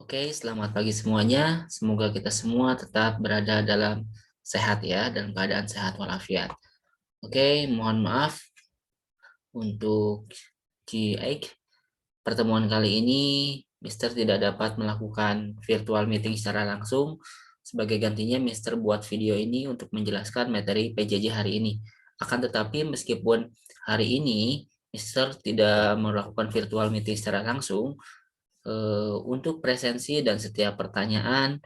Oke, selamat pagi semuanya. Semoga kita semua tetap berada dalam sehat ya, dalam keadaan sehat walafiat. Oke, mohon maaf untuk GX. Pertemuan kali ini, Mister tidak dapat melakukan virtual meeting secara langsung. Sebagai gantinya, Mister buat video ini untuk menjelaskan materi PJJ hari ini. Akan tetapi, meskipun hari ini Mister tidak melakukan virtual meeting secara langsung, untuk presensi dan setiap pertanyaan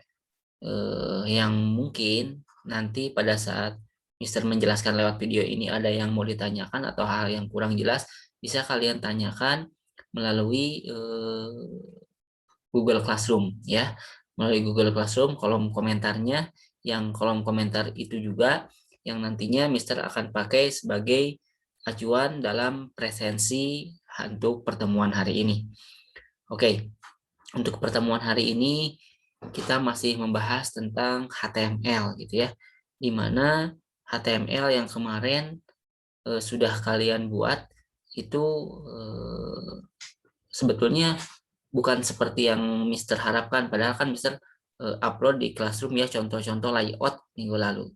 yang mungkin nanti pada saat Mister menjelaskan lewat video ini ada yang mau ditanyakan atau hal yang kurang jelas, bisa kalian tanyakan melalui Google Classroom ya. Melalui Google Classroom kolom komentarnya, yang kolom komentar itu juga yang nantinya Mister akan pakai sebagai acuan dalam presensi untuk pertemuan hari ini. Oke, untuk pertemuan hari ini kita masih membahas tentang HTML gitu ya. Di mana HTML yang kemarin sudah kalian buat itu sebetulnya bukan seperti yang Mister harapkan, padahal kan Mister upload di Classroom ya contoh-contoh layout minggu lalu.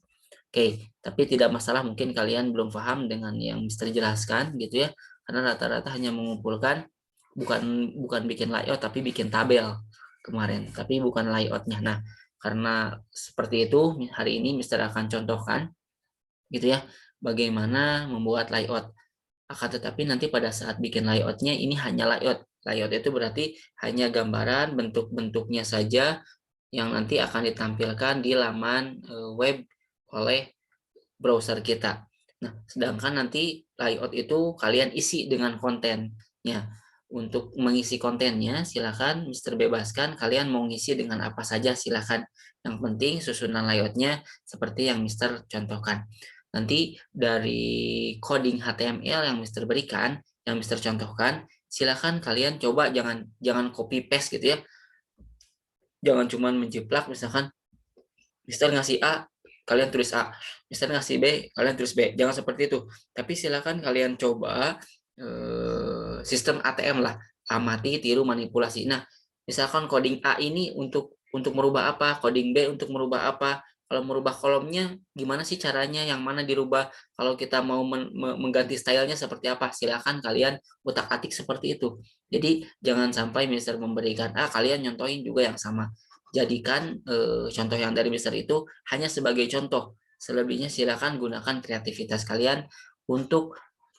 Oke, tapi tidak masalah, mungkin kalian belum paham dengan yang Mister jelaskan gitu ya, karena rata-rata hanya mengumpulkan, bukan bikin layout tapi bikin tabel kemarin, tapi bukan layoutnya. Nah, karena seperti itu hari ini Mister akan contohkan gitu ya bagaimana membuat layout. Akan tetapi nanti pada saat bikin layoutnya ini hanya layout. Layout itu berarti hanya gambaran bentuk-bentuknya saja yang nanti akan ditampilkan di laman web oleh browser kita. Nah, sedangkan nanti layout itu kalian isi dengan kontennya. Untuk mengisi kontennya, silakan Mister bebaskan. Kalian mau ngisi dengan apa saja, silakan. Yang penting susunan layoutnya seperti yang Mister contohkan. Nanti dari coding HTML yang Mister berikan, yang Mister contohkan, silakan kalian coba jangan copy paste gitu ya. Jangan cuman menjiplak, misalkan Mister ngasih A, kalian tulis A. Mister ngasih B, kalian tulis B. Jangan seperti itu. Tapi silakan kalian coba sistem ATM lah. Amati, tiru, manipulasi. Nah, misalkan coding A ini untuk merubah apa, coding B untuk merubah apa. Kalau merubah kolomnya, gimana sih caranya? Yang mana dirubah? Kalau kita mau mengganti stylenya seperti apa? Silakan kalian utak-atik seperti itu. Jadi jangan sampai Mister memberikan A, kalian nyontohin juga yang sama. Jadikan contoh yang dari Mister itu hanya sebagai contoh. Selebihnya silakan gunakan kreativitas kalian untuk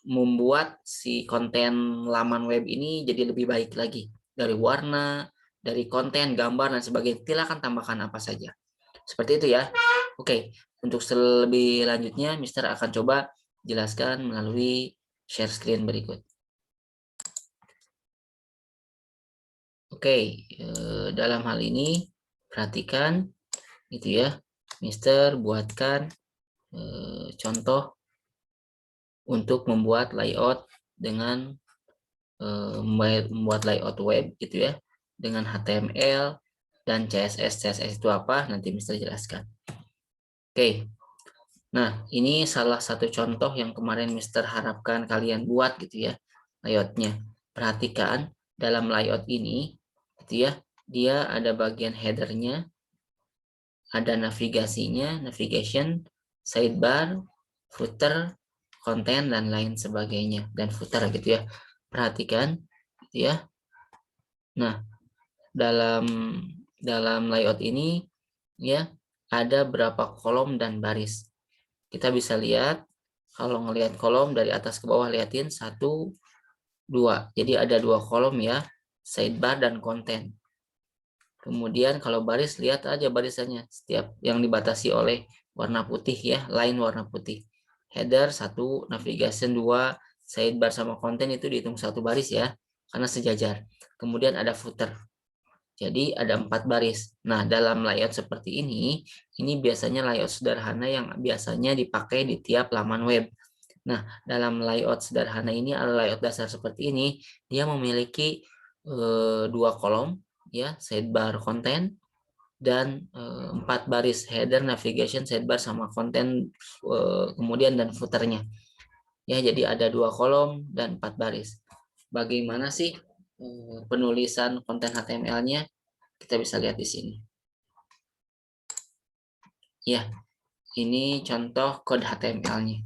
membuat si konten laman web ini jadi lebih baik lagi. Dari warna, dari konten, gambar, dan sebagainya. Silakan tambahkan apa saja. Seperti itu ya. Oke, untuk lebih lanjutnya Mister akan coba jelaskan melalui share screen berikut. Oke, dalam hal ini perhatikan gitu ya, Mister buatkan contoh untuk membuat layout dengan membuat layout web gitu ya, dengan HTML dan CSS. CSS itu apa? Nanti Mister jelaskan. Oke, nah ini salah satu contoh yang kemarin Mister harapkan kalian buat gitu ya, layoutnya. Perhatikan dalam layout ini gitu ya, dia ada bagian headernya, ada navigasinya, navigation, sidebar, footer, konten, dan lain sebagainya, dan footer gitu ya. Perhatikan gitu ya. Nah, dalam layout ini ya ada berapa kolom dan baris. Kita bisa lihat, kalau ngelihat kolom dari atas ke bawah, liatin 1, 2. Jadi ada 2 kolom ya, sidebar dan konten. Kemudian kalau baris, lihat aja barisannya, setiap yang dibatasi oleh warna putih ya, line warna putih. Header 1, navigation 2, sidebar sama konten itu dihitung 1 baris ya, karena sejajar. Kemudian ada footer. Jadi ada 4 baris. Nah, dalam layout seperti ini biasanya layout sederhana yang biasanya dipakai di tiap laman web. Nah, dalam layout sederhana ini, layout dasar seperti ini, dia memiliki 2 kolom ya, sidebar konten, dan 4 baris header, navigation, sidebar sama konten, kemudian dan footernya ya. Jadi ada 2 kolom dan 4 baris. Bagaimana sih penulisan konten HTML-nya? Kita bisa lihat di sini. Ya, ini contoh kode HTML-nya.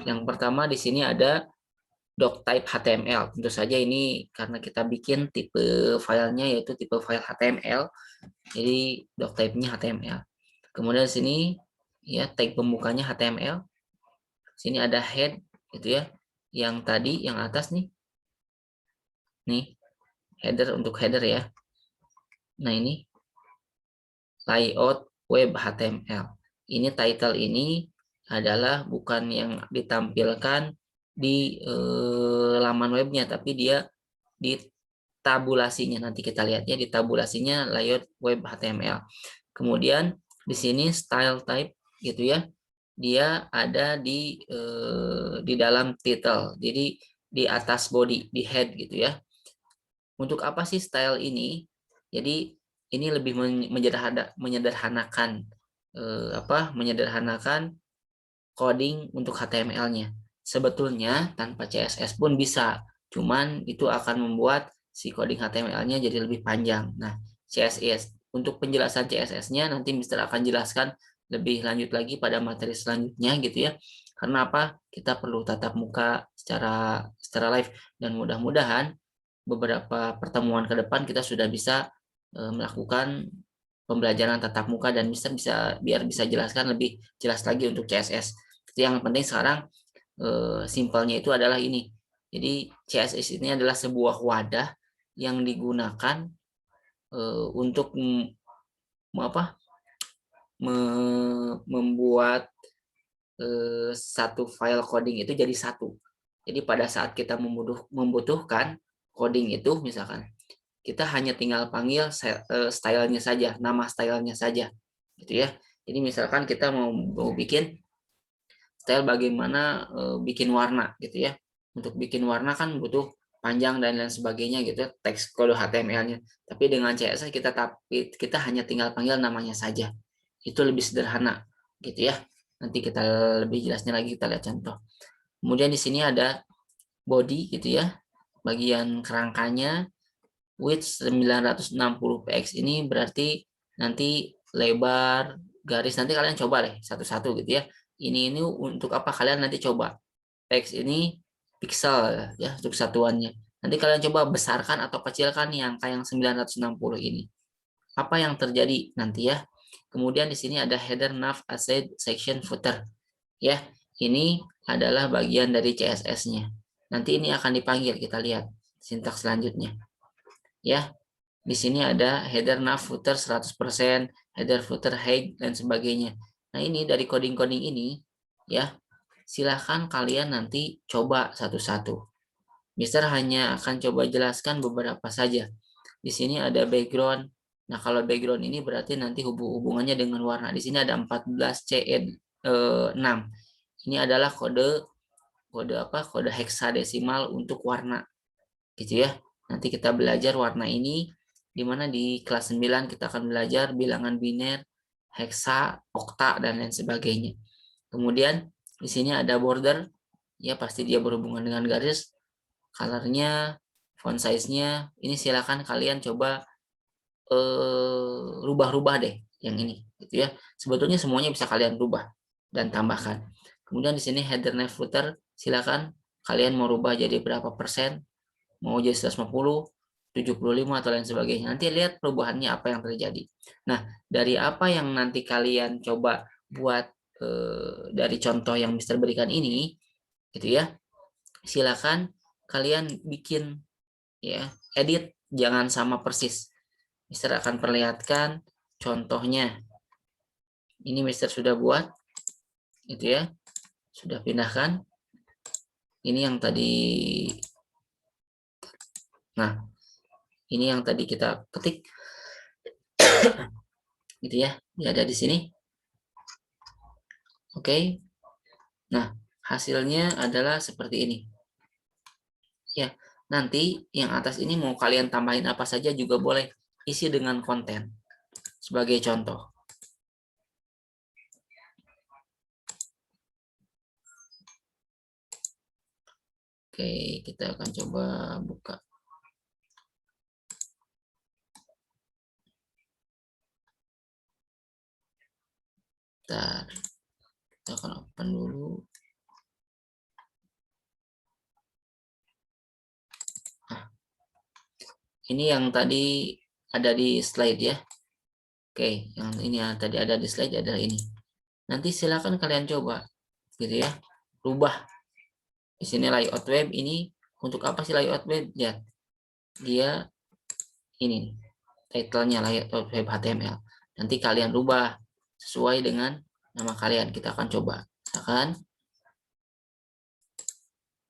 Yang pertama di sini ada doctype HTML. Tentu saja ini karena kita bikin tipe filenya yaitu tipe file HTML. Jadi doctype-nya HTML. Kemudian di sini ya tag pembukanya HTML. Sini ada head gitu ya. Yang tadi yang atas nih. Nih, header untuk header ya. Nah, ini layout web HTML. Ini title ini adalah bukan yang ditampilkan di laman webnya, tapi dia di tabulasinya. Nanti kita lihatnya di tabulasinya layout web HTML. Kemudian di sini style type gitu ya. Dia ada di dalam title. Jadi di atas body, di head gitu ya. Untuk apa sih style ini? Jadi ini lebih menyederhanakan menyederhanakan coding untuk HTML-nya. Sebetulnya tanpa CSS pun bisa, cuman itu akan membuat si coding HTML-nya jadi lebih panjang. Nah, CSS untuk penjelasan CSS-nya nanti Mister akan jelaskan lebih lanjut lagi pada materi selanjutnya gitu ya. Karena apa? Kita perlu tatap muka secara live dan mudah-mudahan beberapa pertemuan ke depan kita sudah bisa melakukan pembelajaran tatap muka dan bisa biar bisa jelaskan lebih jelas lagi untuk CSS. Yang penting sekarang simpelnya itu adalah ini. Jadi CSS ini adalah sebuah wadah yang digunakan untuk apa? Membuat satu file coding itu jadi satu. Jadi pada saat kita membutuhkan coding itu misalkan kita hanya tinggal panggil stylenya saja, nama stylenya saja, gitu ya. Jadi misalkan kita mau bikin style bagaimana bikin warna, gitu ya. Untuk bikin warna kan butuh panjang dan lain sebagainya gitu, teks kode HTML-nya. Tapi dengan CSS kita hanya tinggal panggil namanya saja. Itu lebih sederhana, gitu ya. Nanti kita lebih jelasnya lagi kita lihat contoh. Kemudian di sini ada body gitu ya, bagian kerangkanya width 960 px ini berarti nanti lebar garis nanti kalian coba deh satu-satu gitu ya. Ini untuk apa kalian nanti coba px ini pixel ya untuk satuannya. Nanti kalian coba besarkan atau kecilkan nih angka yang 960 ini. Apa yang terjadi nanti ya? Kemudian di sini ada header nav aside section footer ya. Ini adalah bagian dari CSS-nya. Nanti ini akan dipanggil, kita lihat sintaks selanjutnya. Ya, di sini ada header nav footer 100%, header footer height dan sebagainya. Nah, ini dari coding-coding ini ya, silahkan kalian nanti coba satu-satu. Mister hanya akan coba jelaskan beberapa saja. Di sini ada background. Nah, kalau background ini berarti nanti hubungannya dengan warna. Di sini ada 14CE6. Ini adalah kode heksadesimal untuk warna. Gitu ya. Nanti kita belajar warna ini di mana di kelas 9 kita akan belajar bilangan biner, heksa, okta dan lain sebagainya. Kemudian di sini ada border, ya pasti dia berhubungan dengan garis. Colornya, font size-nya, ini silakan kalian coba rubah-rubah deh yang ini, gitu ya. Sebetulnya semuanya bisa kalian rubah dan tambahkan. Kemudian di sini header nav footer, silakan kalian mau rubah jadi berapa persen, mau jadi 150, 75 atau lain sebagainya. Nanti lihat perubahannya apa yang terjadi. Nah, dari apa yang nanti kalian coba buat dari contoh yang Mister berikan ini, gitu ya. Silakan kalian bikin ya, edit jangan sama persis. Mister akan perlihatkan contohnya. Ini Mister sudah buat, gitu ya. Sudah pindahkan. Ini yang tadi. Nah, ini yang tadi kita ketik. Gitu ya. Dia ada di sini. Oke. Nah, hasilnya adalah seperti ini. Ya, nanti yang atas ini mau kalian tambahin apa saja juga boleh. Isi dengan konten. Sebagai contoh. Oke, kita akan coba buka. Bentar, kita akan open dulu. Nah, ini yang tadi ada di slide ya. Oke, yang ini yang tadi ada di slide adalah ini. Nanti silakan kalian coba, gitu ya. Rubah. Di sini layout web ini untuk apa sih layout web? Ya, dia ini title-nya layout web HTML. Nanti kalian rubah sesuai dengan nama kalian. Kita akan coba. Misalkan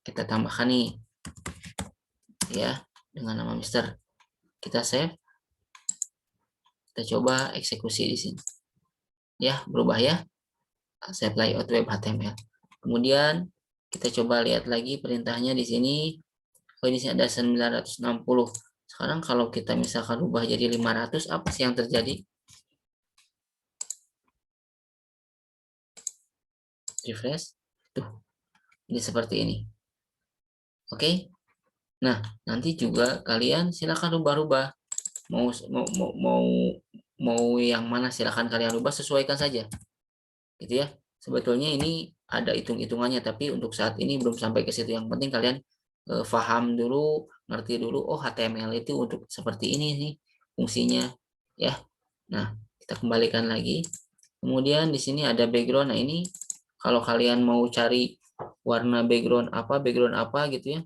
kita tambahkan nih ya dengan nama Mister. Kita save. Kita coba eksekusi di sini. Ya, berubah ya. Save layout web HTML. Kemudian kita coba lihat lagi perintahnya di sini. Oh, ini ada 960. Sekarang kalau kita misalkan ubah jadi 500, apa sih yang terjadi? Refresh. Tuh, ini seperti ini. Oke. Nah, nanti juga kalian silakan rubah-rubah. Mau mau mau mau mau yang mana silakan kalian rubah, sesuaikan saja. Gitu ya. Sebetulnya ini ada hitung-hitungannya, tapi untuk saat ini belum sampai ke situ. Yang penting kalian paham dulu, ngerti dulu, oh HTML itu untuk seperti ini nih fungsinya ya. Nah, kita kembalikan lagi. Kemudian di sini ada background. Nah, ini kalau kalian mau cari warna background apa gitu ya,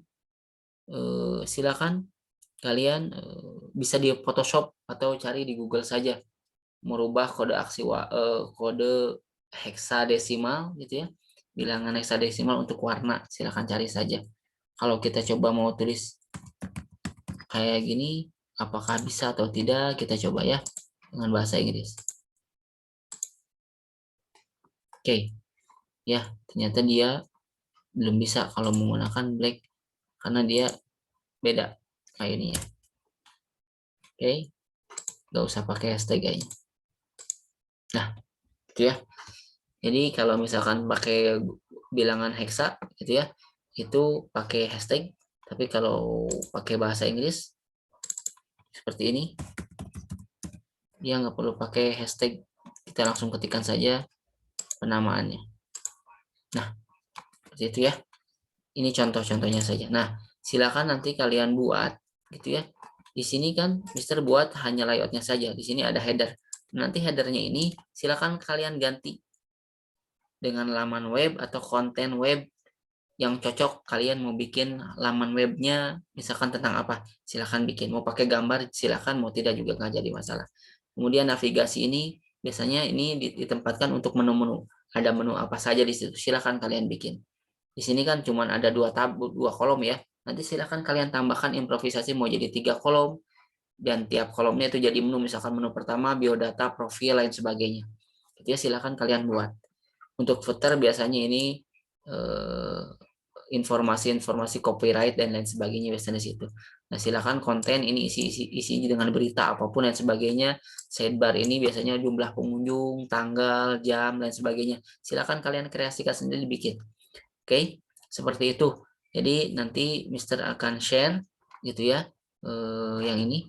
silakan kalian bisa di Photoshop atau cari di Google saja, merubah kode kode heksadesimal gitu ya, bilangan heksadesimal untuk warna, silakan cari saja. Kalau kita coba mau tulis kayak gini, apakah bisa atau tidak, kita coba ya dengan bahasa Inggris. Oke, ya ternyata dia belum bisa kalau menggunakan black karena dia beda kayak ini ya. Oke, nggak usah pakai hashtag aja. Nah, gitu ya. Jadi kalau misalkan pakai bilangan heksa gitu ya, itu pakai hashtag. Tapi kalau pakai bahasa Inggris seperti ini, dia nggak perlu pakai hashtag. Kita langsung ketikkan saja penamaannya. Nah, seperti itu ya. Ini contoh-contohnya saja. Nah, silakan nanti kalian buat gitu ya. Di sini kan Mister buat hanya layoutnya saja. Di sini ada header. Nanti headernya ini silakan kalian ganti dengan laman web atau konten web yang cocok. Kalian mau bikin laman webnya misalkan tentang apa, silahkan bikin. Mau pakai gambar silahkan, mau tidak juga nggak jadi masalah. Kemudian navigasi ini biasanya ini ditempatkan untuk menu-menu, ada menu apa saja di situ, silahkan kalian bikin. Di sini kan cuma ada dua kolom ya, nanti silahkan kalian tambahkan improvisasi mau jadi 3 kolom, dan tiap kolomnya itu jadi menu, misalkan menu pertama biodata, profil, lain sebagainya. Jadi silahkan kalian buat. Untuk footer biasanya ini eh, informasi-informasi copyright dan lain sebagainya biasanya di situ. Nah, silakan konten ini isinya dengan berita apapun dan sebagainya. Sidebar ini biasanya jumlah pengunjung, tanggal, jam dan sebagainya. Silakan kalian kreasikan sendiri, bikin. Oke, seperti itu. Jadi nanti Mister akan share gitu ya. Yang ini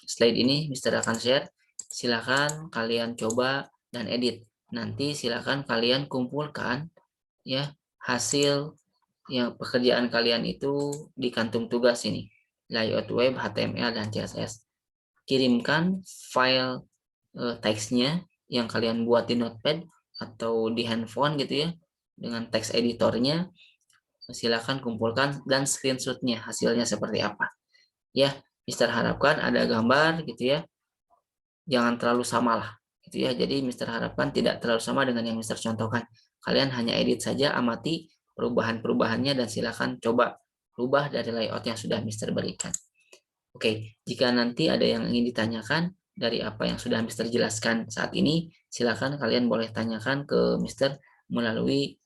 slide ini Mister akan share. Silakan kalian coba dan edit. Nanti silakan kalian kumpulkan ya hasil yang pekerjaan kalian itu di kantung tugas ini, layout web, HTML dan CSS. Kirimkan file teksnya yang kalian buat di Notepad atau di handphone gitu ya, dengan teks editornya. Silakan kumpulkan dan screenshotnya hasilnya seperti apa ya. Mister harapkan ada gambar gitu ya, jangan terlalu sama lah gitu ya. Jadi Mister harapkan tidak terlalu sama dengan yang Mister contohkan. Kalian hanya edit saja, amati perubahan-perubahannya dan silakan coba rubah dari layout yang sudah Mister berikan. Oke, jika nanti ada yang ingin ditanyakan dari apa yang sudah Mister jelaskan saat ini, silakan kalian boleh tanyakan ke Mister melalui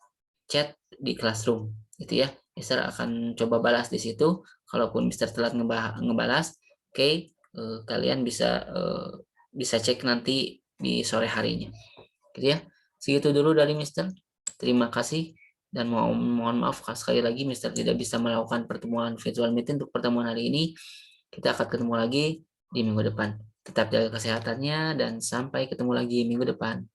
chat di Classroom gitu ya. Mister akan coba balas di situ. Kalaupun Mister telat ngebalas, oke, kalian bisa cek nanti di sore harinya. Gitu ya. Segitu dulu dari Mister. Terima kasih dan mohon maaf sekali lagi Mister tidak bisa melakukan pertemuan virtual meeting untuk pertemuan hari ini. Kita akan ketemu lagi di minggu depan. Tetap jaga kesehatannya dan sampai ketemu lagi minggu depan.